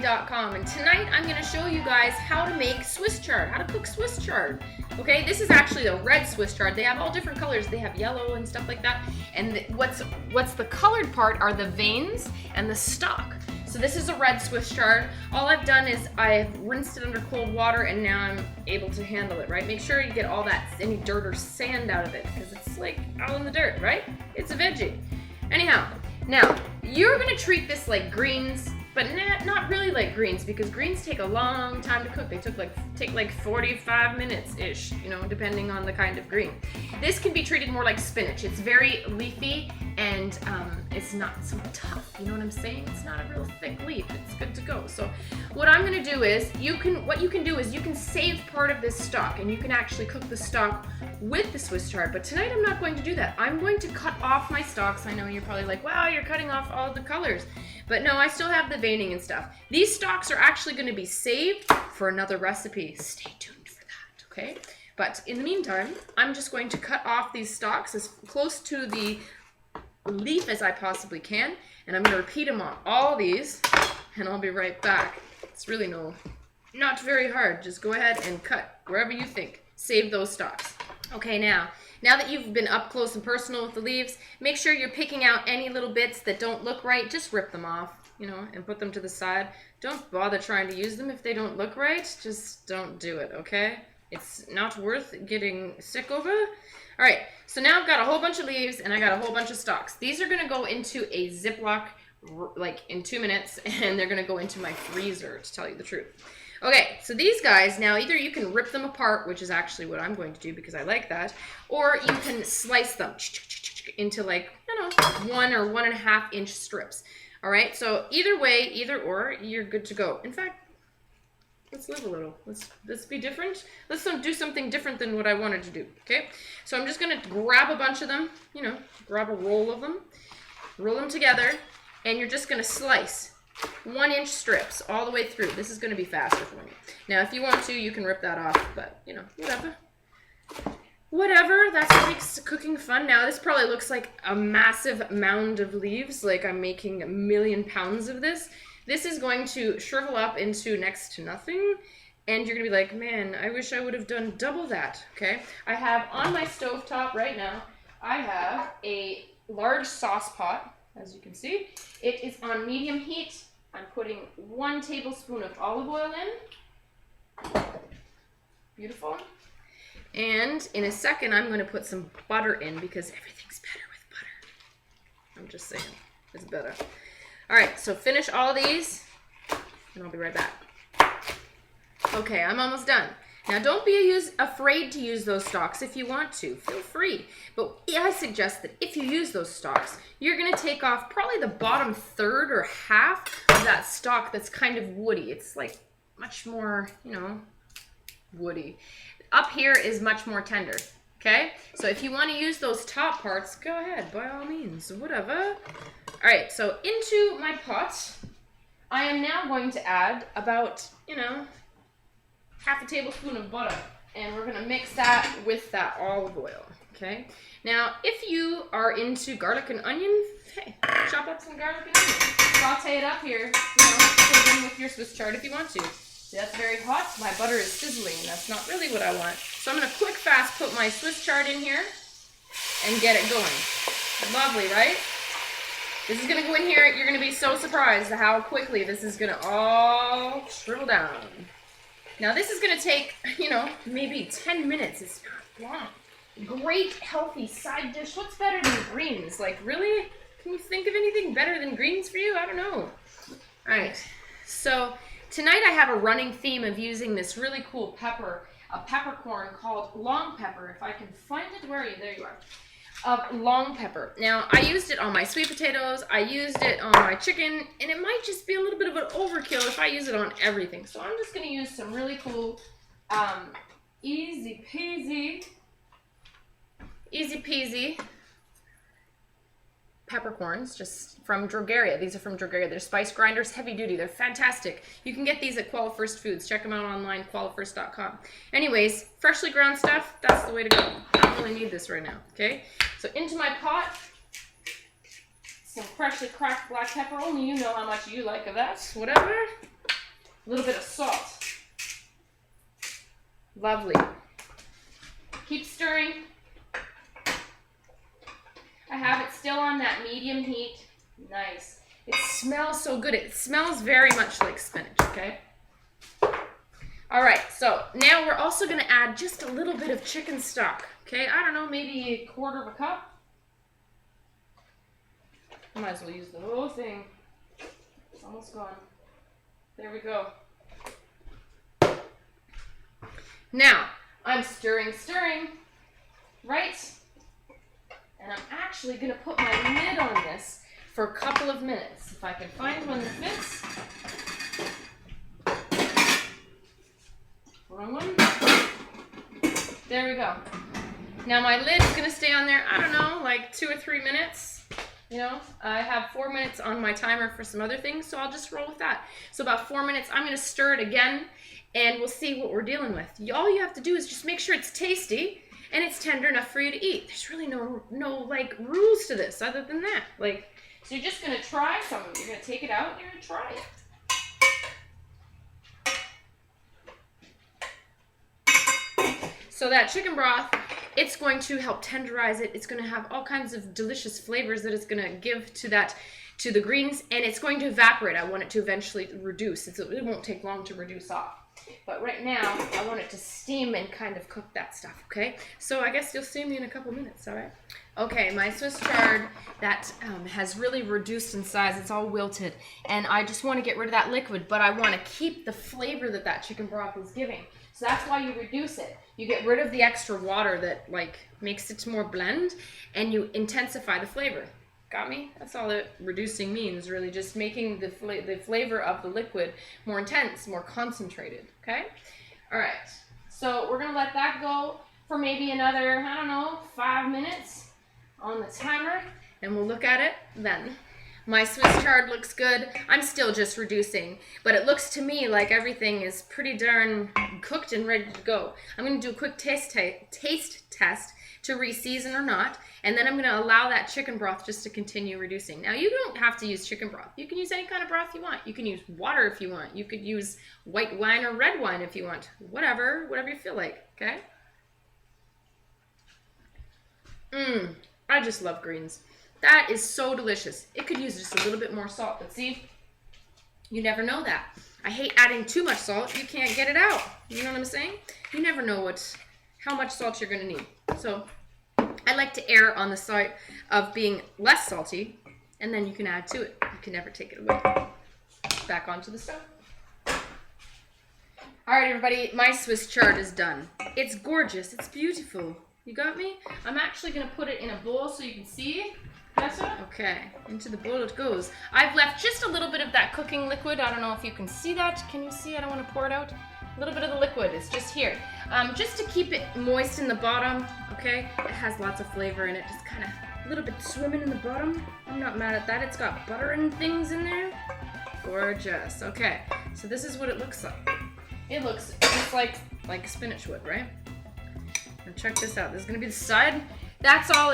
KimberlyTurner.com, and tonight I'm going to show you guys how to make Swiss chard, how to cook Swiss chard. Okay, this is actually a red Swiss chard. They have all different colors. They have yellow and stuff like that. And what's the colored part are the veins and the stalk. So this is a red Swiss chard. All I've done is I've rinsed it under cold water, and now I'm able to handle it, right? Make sure you get all that, any dirt or sand out of it, because it's like out in the dirt, right? It's a veggie. Anyhow, now you're gonna treat this like greens, but not really like greens, because greens take a long time to cook. They take like 45 minutes-ish, you know, depending on the kind of green. This can be treated more like spinach. It's very leafy, and it's not so tough, you know what I'm saying? It's not a real thick leaf. It's good to go. So what I'm gonna do is, what you can do is you can save part of this stalk, and you can actually cook the stalk with the Swiss chard. But tonight I'm not going to do that. I'm going to cut off my stalks. I know you're probably like, wow, you're cutting off all the colors. But no, I still have the veining and stuff. These stalks are actually going to be saved for another recipe. Stay tuned for that, okay? But in the meantime, I'm just going to cut off these stalks as close to the leaf as I possibly can, and I'm going to repeat them on all these, and I'll be right back. It's really not very hard. Just go ahead and cut wherever you think. Save those stalks. Okay, now that you've been up close and personal with the leaves, make sure you're picking out any little bits that don't look right. Just rip them off, you know, and put them to the side. Don't bother trying to use them if they don't look right. Just don't do it, okay? It's not worth getting sick over. All right, so now I've got a whole bunch of leaves, and I got a whole bunch of stalks. These are gonna go into a Ziploc like in 2 minutes, and they're gonna go into my freezer, to tell you the truth. Okay, so these guys, now either you can rip them apart, which is actually what I'm going to do because I like that, or you can slice them into like, you know, 1 or 1.5 inch strips. All right, so either way, either or, you're good to go. In fact, let's live a little. Let's be different. Let's do something different than what I wanted to do, okay? So I'm just gonna grab a bunch of them, you know, grab a roll of them, roll them together, and you're just gonna slice 1 inch strips all the way through. This is going to be faster for me. Now, if you want to, you can rip that off, but, you know, whatever. That's what makes cooking fun. Now, this probably looks like a massive mound of leaves, like I'm making 1 million pounds of this. This is going to shrivel up into next to nothing, and you're going to be like, man, I wish I would have done double that, okay? I have on my stovetop right now, I have a large sauce pot, as you can see. It is on medium heat. I'm putting 1 tablespoon of olive oil in. Beautiful. And in a second, I'm going to put some butter in because everything's better with butter. I'm just saying, it's better. All right, so finish all these, and I'll be right back. Okay, I'm almost done. Now, don't be afraid to use those stalks if you want to. Feel free. But I suggest that if you use those stalks, you're going to take off probably the bottom third or half of that stalk that's kind of woody. It's like much more, you know, woody. Up here is much more tender, okay? So if you want to use those top parts, go ahead, by all means, whatever. All right, so into my pot, I am now going to add about, you know, 1/2 tablespoon of butter, and we're going to mix that with that olive oil, okay? Now, if you are into garlic and onion, hey, chop up some garlic and onion. Saute it up here, you know, put it in with your Swiss chard if you want to. See, that's very hot. My butter is sizzling, and that's not really what I want. So I'm going to quick fast put my Swiss chard in here and get it going. Lovely, right? This is going to go in here. You're going to be so surprised at how quickly this is going to all shrivel down. Now this is going to take, you know, maybe 10 minutes. It's not long. Great, healthy side dish. What's better than greens? Like, really? Can you think of anything better than greens for you? I don't know. All right. So tonight I have a running theme of using this really cool pepper, a peppercorn called long pepper. If I can find it, where are you? There you are. Of long pepper. Now, I used it on my sweet potatoes, I used it on my chicken, and it might just be a little bit of an overkill if I use it on everything. So I'm just going to use some really cool, easy peasy peppercorns, just from Drogeria. These are from Drogeria. They're spice grinders, heavy duty. They're fantastic. You can get these at Qualifirst Foods. Check them out online, qualifirst.com. Anyways, freshly ground stuff, that's the way to go. I don't really need this right now, okay? So into my pot, some freshly cracked black pepper. Only you know how much you like of that. Whatever. A little bit of salt. Lovely. Keep stirring. I have it still on that medium heat. Nice. It smells so good. It smells very much like spinach, okay? All right, so now we're also gonna add just a little bit of chicken stock, okay? I don't know, maybe 1/4 of a cup. I might as well use the whole thing. It's almost gone. There we go. Now, I'm stirring, right? And I'm actually gonna put my lid on this for a couple of minutes. If I can find one that fits. Wrong one. There we go. Now my lid is gonna stay on there, I don't know, like 2 or 3 minutes. You know, I have 4 minutes on my timer for some other things, so I'll just roll with that. So about 4 minutes, I'm gonna stir it again, and we'll see what we're dealing with. All you have to do is just make sure it's tasty and it's tender enough for you to eat. There's really no like rules to this other than that. Like, so you're just gonna try some of it. You're gonna take it out and you're gonna try it. So that chicken broth, it's going to help tenderize it. It's going to have all kinds of delicious flavors that it's going to give to the greens, and it's going to evaporate. I want it to eventually reduce. It won't take long to reduce off. But right now, I want it to steam and kind of cook that stuff, okay? So I guess you'll see me in a couple minutes, all right? Okay, my Swiss chard that has really reduced in size. It's all wilted, and I just want to get rid of that liquid, but I want to keep the flavor that chicken broth is giving. So that's why you reduce it. You get rid of the extra water that like makes it more blend, and you intensify the flavor. Got me? That's all that reducing means, really, just making the flavor of the liquid more intense, more concentrated, okay? All right, so we're gonna let that go for maybe another, I don't know, 5 minutes on the timer, and we'll look at it then. My Swiss chard looks good. I'm still just reducing, but it looks to me like everything is pretty darn cooked and ready to go. I'm gonna do a quick taste test to re-season or not, and then I'm gonna allow that chicken broth just to continue reducing. Now, you don't have to use chicken broth. You can use any kind of broth you want. You can use water if you want. You could use white wine or red wine if you want. Whatever you feel like, okay? I just love greens. That is so delicious. It could use just a little bit more salt, but see, you never know that. I hate adding too much salt. You can't get it out. You know what I'm saying? You never know how much salt you're gonna need. So I like to err on the side of being less salty, and then you can add to it. You can never take it away. Back onto the stove. All right, everybody, my Swiss chard is done. It's gorgeous. It's beautiful. You got me? I'm actually gonna put it in a bowl so you can see. Okay, into the bowl it goes. I've left just a little bit of that cooking liquid. I don't know if you can see that. Can you see? I don't want to pour it out. A little bit of the liquid is just here. Just to keep it moist in the bottom, okay? It has lots of flavor in it, just kind of a little bit swimming in the bottom. I'm not mad at that. It's got butter and things in there. Gorgeous. Okay, so this is what it looks like. It looks just like spinach would, right? Now check this out. This is gonna be the side. That's all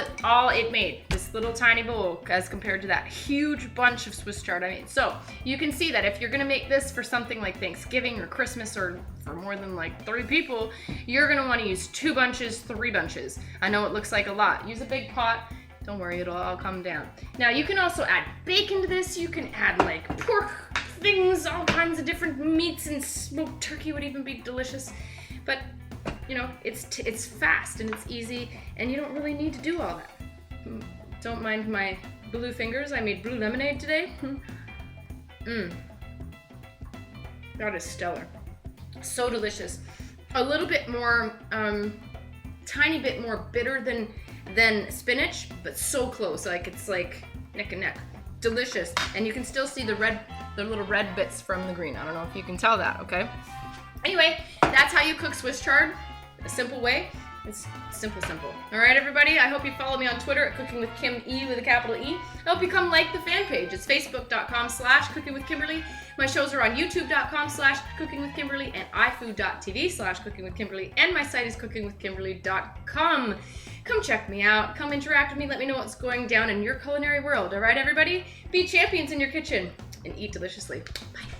it made, this little tiny bowl, as compared to that huge bunch of Swiss chard I made. So you can see that if you're gonna make this for something like Thanksgiving or Christmas, or for more than like 3 people, you're gonna wanna use 2 bunches, 3 bunches. I know it looks like a lot. Use a big pot. Don't worry, it'll all come down. Now you can also add bacon to this. You can add like pork things, all kinds of different meats, and smoked turkey would even be delicious. But you know, it's fast and it's easy, and you don't really need to do all that. Don't mind my blue fingers. I made blue lemonade today. That is stellar. So delicious. A little bit more, tiny bit more bitter than spinach, but so close. Like it's like neck and neck. Delicious. And you can still see the little red bits from the green. I don't know if you can tell that, okay? Anyway, that's how you cook Swiss chard. A simple way. It's simple. All right, everybody. I hope you follow me on Twitter at Cooking with Kim E with a capital E. I hope you come like the fan page. It's facebook.com/cookingwithkimberly. My shows are on youtube.com/cookingwithkimberly and ifood.tv/cookingwithkimberly. And my site is cookingwithkimberly.com. Come check me out. Come interact with me. Let me know what's going down in your culinary world. All right, everybody? Be champions in your kitchen and eat deliciously. Bye.